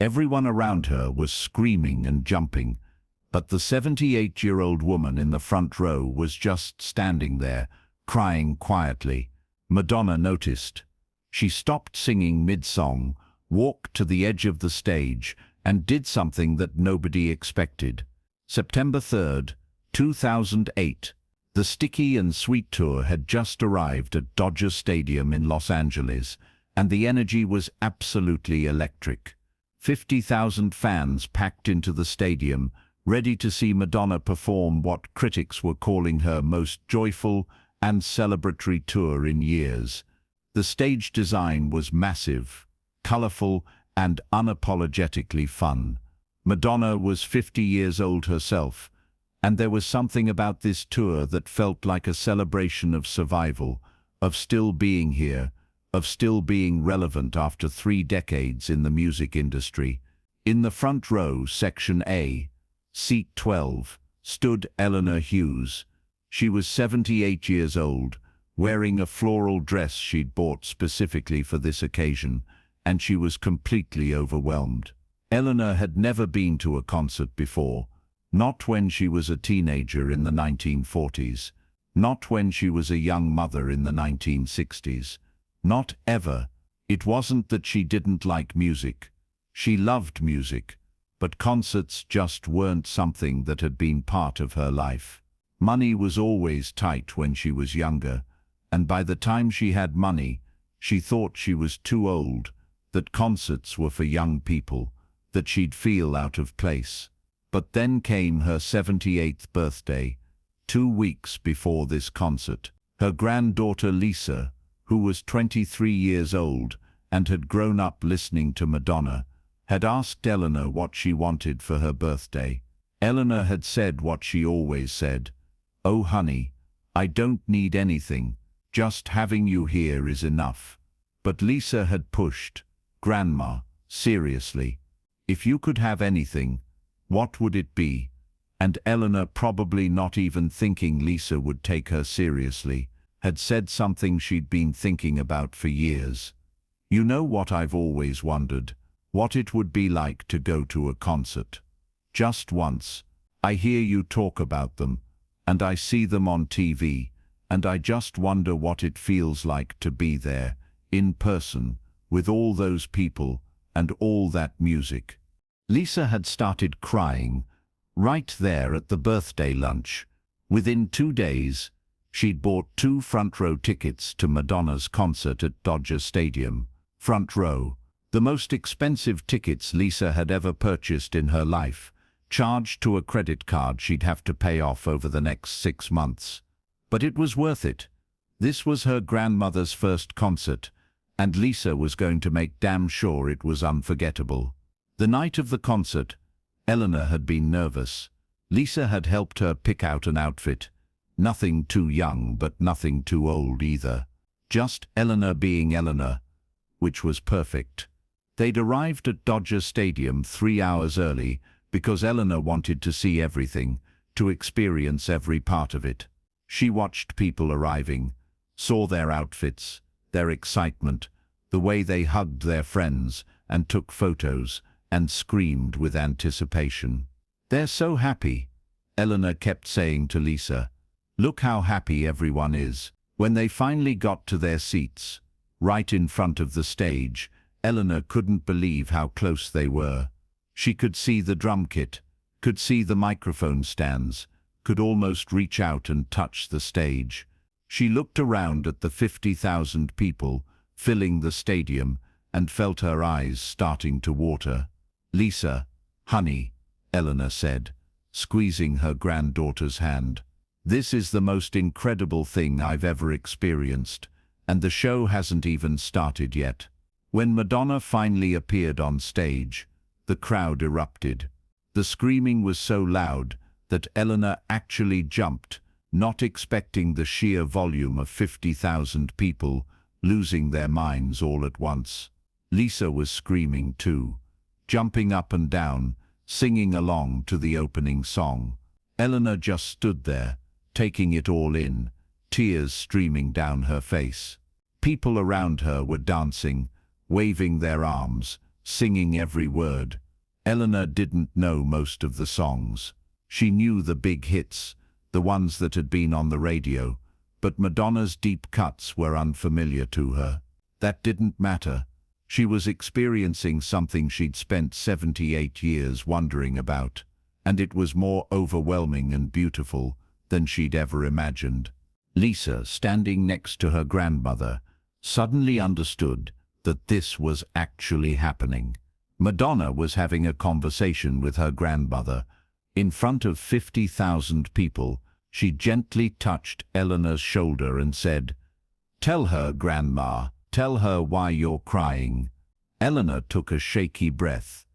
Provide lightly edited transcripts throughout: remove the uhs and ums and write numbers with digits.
Everyone around her was screaming and jumping, but the 78-year-old woman in the front row was just standing there, crying quietly. Madonna noticed. She stopped singing mid-song, walked to the edge of the stage, and did something that nobody expected. September 3rd, 2008. The Sticky and Sweet Tour had just arrived at Dodger Stadium in Los Angeles, and the energy was absolutely electric. 50,000 fans packed into the stadium, ready to see Madonna perform what critics were calling her most joyful and celebratory tour in years. The stage design was massive, colorful, and unapologetically fun. Madonna was 50 years old herself, and there was something about this tour that felt like a celebration of survival, of still being here, of still being relevant after 3 decades in the music industry. In the front row, section A, seat 12, stood Eleanor Hughes. She was 78 years old, wearing a floral dress she'd bought specifically for this occasion, and she was completely overwhelmed. Eleanor had never been to a concert before, not when she was a teenager in the 1940s, not when she was a young mother in the 1960s, not ever. It wasn't that she didn't like music. She loved music, but concerts just weren't something that had been part of her life. Money was always tight when she was younger, and by the time she had money, she thought she was too old, that concerts were for young people, that she'd feel out of place. But then came her 78th birthday, 2 weeks before this concert. Her granddaughter Lisa, who was 23 years old and had grown up listening to Madonna, had asked Eleanor what she wanted for her birthday. Eleanor had said what she always said, "Oh honey, I don't need anything, just having you here is enough." But Lisa had pushed, "Grandma, seriously, if you could have anything, what would it be?" And Eleanor, probably not even thinking Lisa would take her seriously, had said something she'd been thinking about for years. "You know what I've always wondered? What it would be like to go to a concert. Just once. I hear you talk about them, and I see them on TV, and I just wonder what it feels like to be there, in person, with all those people, and all that music." Lisa had started crying right there at the birthday lunch. Within 2 days, she'd bought 2 front-row tickets to Madonna's concert at Dodger Stadium. Front row, the most expensive tickets Lisa had ever purchased in her life, charged to a credit card she'd have to pay off over the next 6 months. But it was worth it. This was her grandmother's first concert, and Lisa was going to make damn sure it was unforgettable. The night of the concert, Eleanor had been nervous. Lisa had helped her pick out an outfit. Nothing too young, but nothing too old either. Just Eleanor being Eleanor, which was perfect. They'd arrived at Dodger Stadium 3 hours early because Eleanor wanted to see everything, to experience every part of it. She watched people arriving, saw their outfits, their excitement, the way they hugged their friends and took photos, and screamed with anticipation. "They're so happy," Eleanor kept saying to Lisa. "Look how happy everyone is." When they finally got to their seats, right in front of the stage, Eleanor couldn't believe how close they were. She could see the drum kit, could see the microphone stands, could almost reach out and touch the stage. She looked around at the 50,000 people filling the stadium and felt her eyes starting to water. "Lisa, honey," Eleanor said, squeezing her granddaughter's hand. "This is the most incredible thing I've ever experienced, and the show hasn't even started yet." When Madonna finally appeared on stage, the crowd erupted. The screaming was so loud that Eleanor actually jumped, not expecting the sheer volume of 50,000 people losing their minds all at once. Lisa was screaming too, jumping up and down, singing along to the opening song. Eleanor just stood there, taking it all in, tears streaming down her face. People around her were dancing, waving their arms, singing every word. Eleanor didn't know most of the songs. She knew the big hits, the ones that had been on the radio, but Madonna's deep cuts were unfamiliar to her. That didn't matter. She was experiencing something she'd spent 78 years wondering about, and it was more overwhelming and beautiful than she'd ever imagined. Lisa, standing next to her grandmother, suddenly understood that this was actually happening. Madonna was having a conversation with her grandmother. In front of 50,000 people, she gently touched Eleanor's shoulder and said, "Tell her, Grandma, tell her why you're crying." Eleanor took a shaky breath.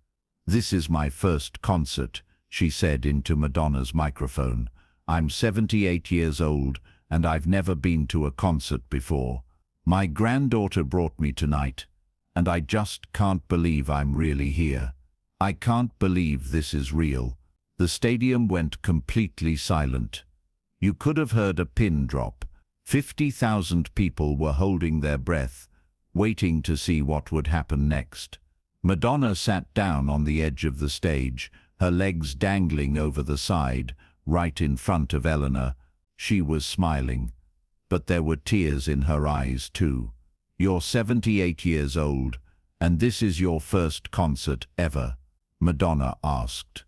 "This is my first concert," she said into Madonna's microphone. "I'm 78 years old, and I've never been to a concert before. My granddaughter brought me tonight, and I just can't believe I'm really here. I can't believe this is real." The stadium went completely silent. You could have heard a pin drop. 50,000 people were holding their breath, waiting to see what would happen next. Madonna sat down on the edge of the stage, her legs dangling over the side, right in front of Eleanor. She was smiling, but there were tears in her eyes too. "You're 78 years old, and this is your first concert ever?" Madonna asked.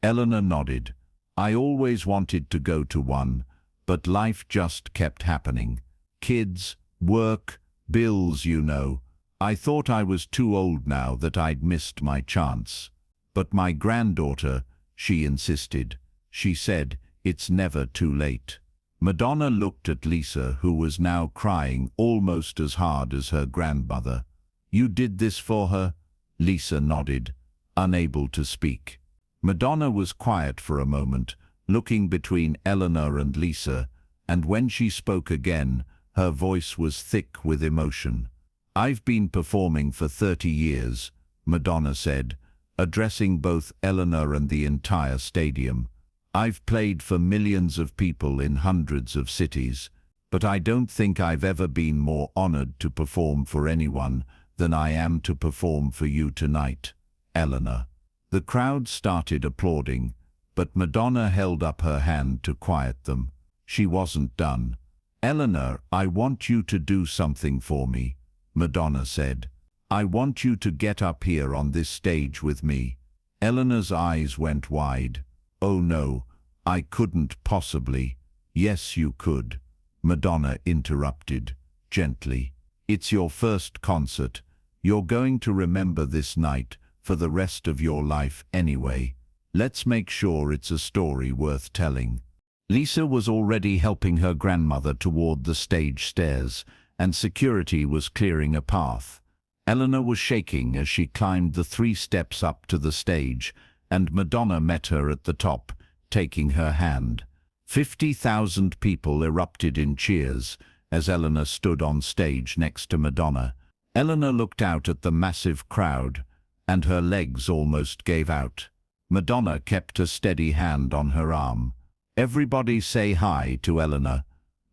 Eleanor nodded. "I always wanted to go to one, but life just kept happening. Kids, work, bills, you know. I thought I was too old now, that I'd missed my chance. But my granddaughter," she insisted. She said, "It's never too late." Madonna looked at Lisa, who was now crying almost as hard as her grandmother. "You did this for her?" Lisa nodded, unable to speak. Madonna was quiet for a moment, looking between Eleanor and Lisa, and when she spoke again, her voice was thick with emotion. "I've been performing for 30 years, Madonna said, addressing both Eleanor and the entire stadium. "I've played for millions of people in hundreds of cities, but I don't think I've ever been more honored to perform for anyone than I am to perform for you tonight, Eleanor." The crowd started applauding, but Madonna held up her hand to quiet them. She wasn't done. "Eleanor, I want you to do something for me," Madonna said. "I want you to get up here on this stage with me." Eleanor's eyes went wide. "Oh no, I couldn't possibly." "Yes, you could," Madonna interrupted, gently. "It's your first concert. You're going to remember this night for the rest of your life anyway. Let's make sure it's a story worth telling." Lisa was already helping her grandmother toward the stage stairs, and security was clearing a path. Eleanor was shaking as she climbed the 3 steps up to the stage, and Madonna met her at the top, taking her hand. 50,000 people erupted in cheers as Eleanor stood on stage next to Madonna. Eleanor looked out at the massive crowd, and her legs almost gave out. Madonna kept a steady hand on her arm. "Everybody say hi to Eleanor,"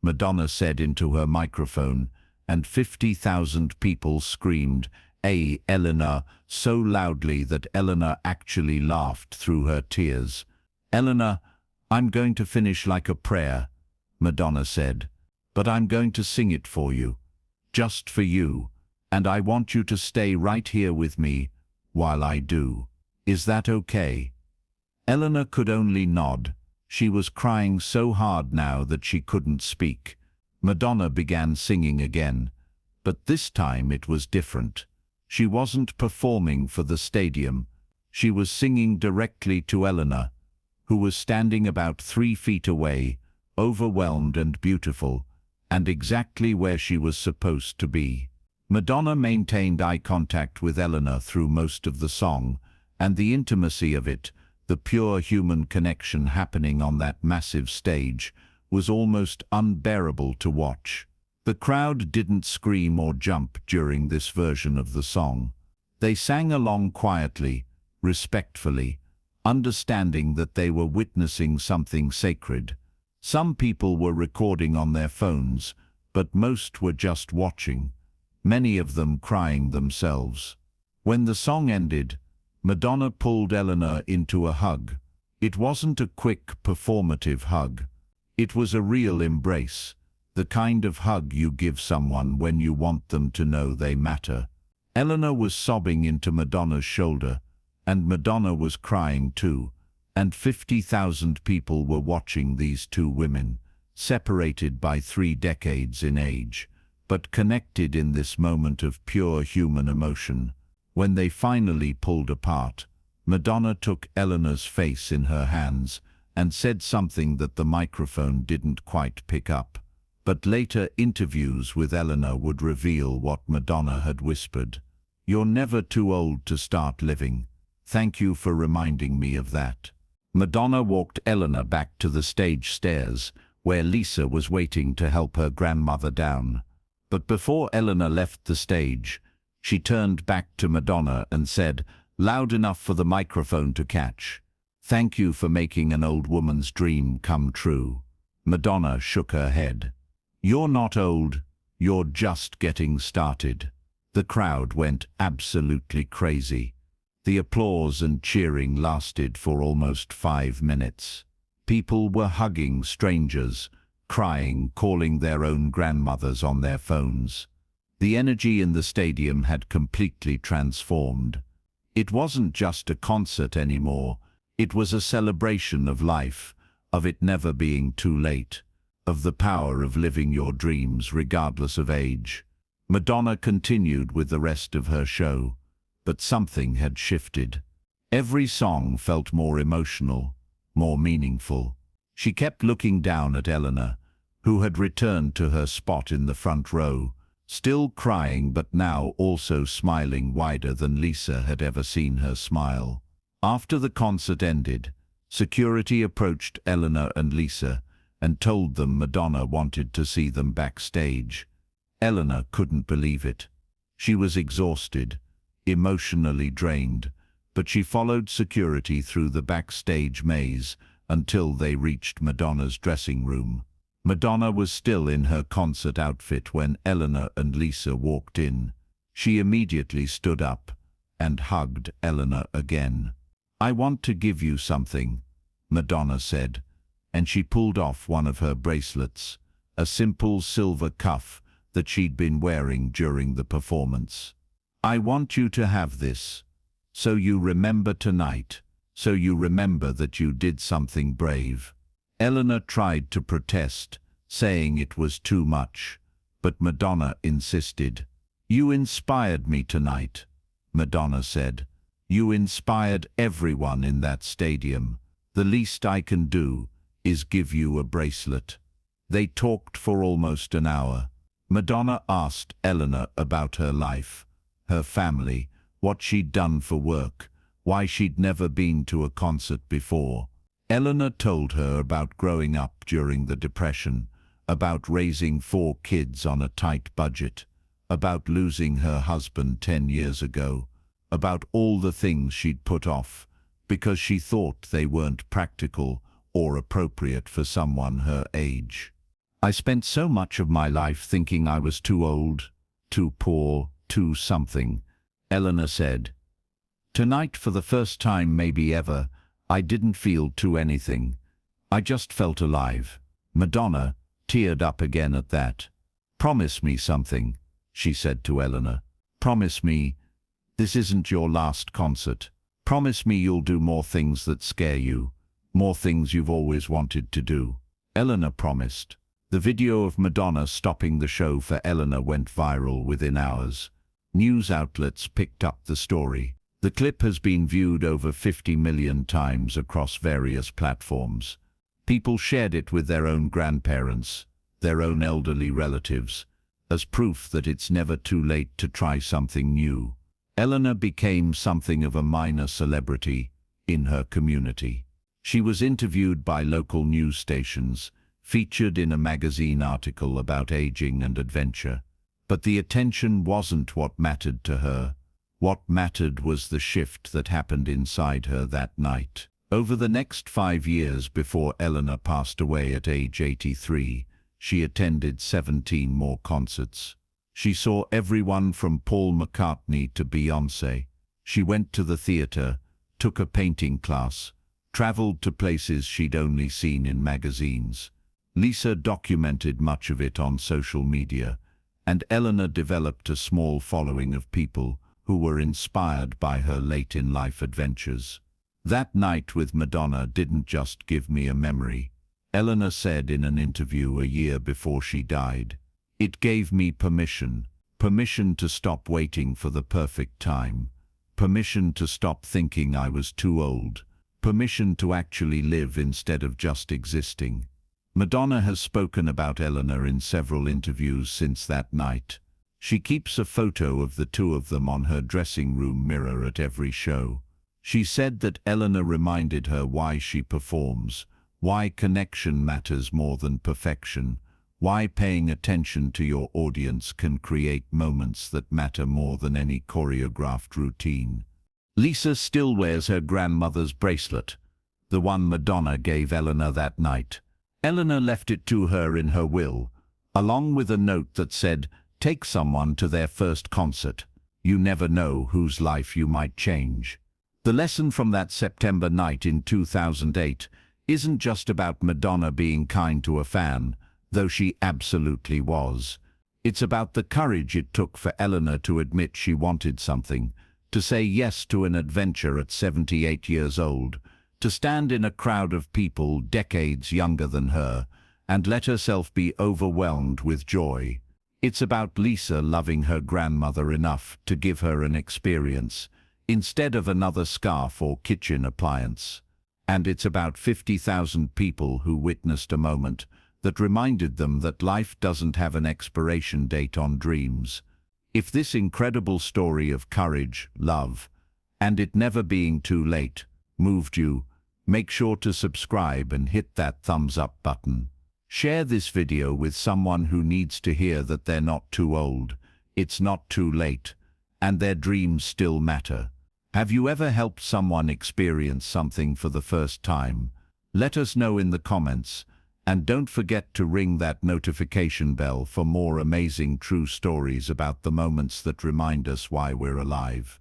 Madonna said into her microphone, and 50,000 people screamed, "Hey, Eleanor," so loudly that Eleanor actually laughed through her tears. "Eleanor, I'm going to finish like a prayer," Madonna said, "but I'm going to sing it for you, just for you, and I want you to stay right here with me while I do. Is that okay?" Eleanor could only nod. She was crying so hard now that she couldn't speak. Madonna began singing again, but this time it was different. She wasn't performing for the stadium. She was singing directly to Eleanor, who was standing about 3 feet away, overwhelmed and beautiful, and exactly where she was supposed to be. Madonna maintained eye contact with Eleanor through most of the song, and the intimacy of it, the pure human connection happening on that massive stage, was almost unbearable to watch. The crowd didn't scream or jump during this version of the song. They sang along quietly, respectfully, understanding that they were witnessing something sacred. Some people were recording on their phones, but most were just watching, many of them crying themselves. When the song ended, Madonna pulled Eleanor into a hug. It wasn't a quick, performative hug. It was a real embrace, the kind of hug you give someone when you want them to know they matter. Eleanor was sobbing into Madonna's shoulder, and Madonna was crying too, and 50,000 people were watching these two women, separated by 3 decades in age, but connected in this moment of pure human emotion. When they finally pulled apart, Madonna took Eleanor's face in her hands and said something that the microphone didn't quite pick up. But later interviews with Eleanor would reveal what Madonna had whispered. "You're never too old to start living. Thank you for reminding me of that." Madonna walked Eleanor back to the stage stairs, where Lisa was waiting to help her grandmother down. But before Eleanor left the stage, she turned back to Madonna and said, loud enough for the microphone to catch, "Thank you for making an old woman's dream come true." Madonna shook her head. "You're not old, you're just getting started." The crowd went absolutely crazy. The applause and cheering lasted for almost 5 minutes. People were hugging strangers, crying, calling their own grandmothers on their phones. The energy in the stadium had completely transformed. It wasn't just a concert anymore. It was a celebration of life, of it never being too late, of the power of living your dreams regardless of age. Madonna continued with the rest of her show, but something had shifted. Every song felt more emotional, more meaningful. She kept looking down at Eleanor, who had returned to her spot in the front row, still crying but now also smiling wider than Lisa had ever seen her smile. After the concert ended, security approached Eleanor and Lisa and told them Madonna wanted to see them backstage. Eleanor couldn't believe it. She was exhausted, emotionally drained, but she followed security through the backstage maze until they reached Madonna's dressing room. Madonna was still in her concert outfit when Eleanor and Lisa walked in. She immediately stood up and hugged Eleanor again. "I want to give you something," Madonna said, and she pulled off one of her bracelets, a simple silver cuff that she'd been wearing during the performance. "I want you to have this, so you remember tonight, so you remember that you did something brave." Eleanor tried to protest, saying it was too much, but Madonna insisted. "You inspired me tonight," Madonna said. "You inspired everyone in that stadium. The least I can do is give you a bracelet." They talked for almost an hour. Madonna asked Eleanor about her life, her family, what she'd done for work, why she'd never been to a concert before. Eleanor told her about growing up during the Depression, about raising 4 kids on a tight budget, about losing her husband 10 years ago, about all the things she'd put off because she thought they weren't practical or appropriate for someone her age. "I spent so much of my life thinking I was too old, too poor, too something," Eleanor said. "Tonight, for the first time maybe ever, I didn't feel too anything. I just felt alive." Madonna teared up again at that. "Promise me something," she said to Eleanor. "Promise me this isn't your last concert. Promise me you'll do more things that scare you, more things you've always wanted to do." Eleanor promised. The video of Madonna stopping the show for Eleanor went viral within hours. News outlets picked up the story. The clip has been viewed over 50 million times across various platforms. People shared it with their own grandparents, their own elderly relatives, as proof that it's never too late to try something new. Eleanor became something of a minor celebrity in her community. She was interviewed by local news stations, featured in a magazine article about aging and adventure. But the attention wasn't what mattered to her. What mattered was the shift that happened inside her that night. Over the next 5 years before Eleanor passed away at age 83, she attended 17 more concerts. She saw everyone from Paul McCartney to Beyoncé. She went to the theater, took a painting class, traveled to places she'd only seen in magazines. Lisa documented much of it on social media, and Eleanor developed a small following of people who were inspired by her late-in-life adventures. That night with Madonna didn't just give me a memory, Eleanor said in an interview a year before she died. It gave me permission to stop waiting for the perfect time, permission to stop thinking I was too old, permission to actually live instead of just existing. Madonna has spoken about Eleanor in several interviews since that night. She keeps a photo of the two of them on her dressing room mirror at every show. She said that Eleanor reminded her why she performs, why connection matters more than perfection, why paying attention to your audience can create moments that matter more than any choreographed routine. Lisa still wears her grandmother's bracelet, the one Madonna gave Eleanor that night. Eleanor left it to her in her will, along with a note that said, "Take someone to their first concert. You never know whose life you might change." The lesson from that September night in 2008 isn't just about Madonna being kind to a fan, though she absolutely was. It's about the courage it took for Eleanor to admit she wanted something, to say yes to an adventure at 78 years old, to stand in a crowd of people decades younger than her, and let herself be overwhelmed with joy. It's about Lisa loving her grandmother enough to give her an experience, instead of another scarf or kitchen appliance. And it's about 50,000 people who witnessed a moment that reminded them that life doesn't have an expiration date on dreams. If this incredible story of courage, love, and it never being too late moved you, make sure to subscribe and hit that thumbs up button. Share this video with someone who needs to hear that they're not too old, it's not too late, and their dreams still matter. Have you ever helped someone experience something for the first time? Let us know in the comments, and don't forget to ring that notification bell for more amazing true stories about the moments that remind us why we're alive.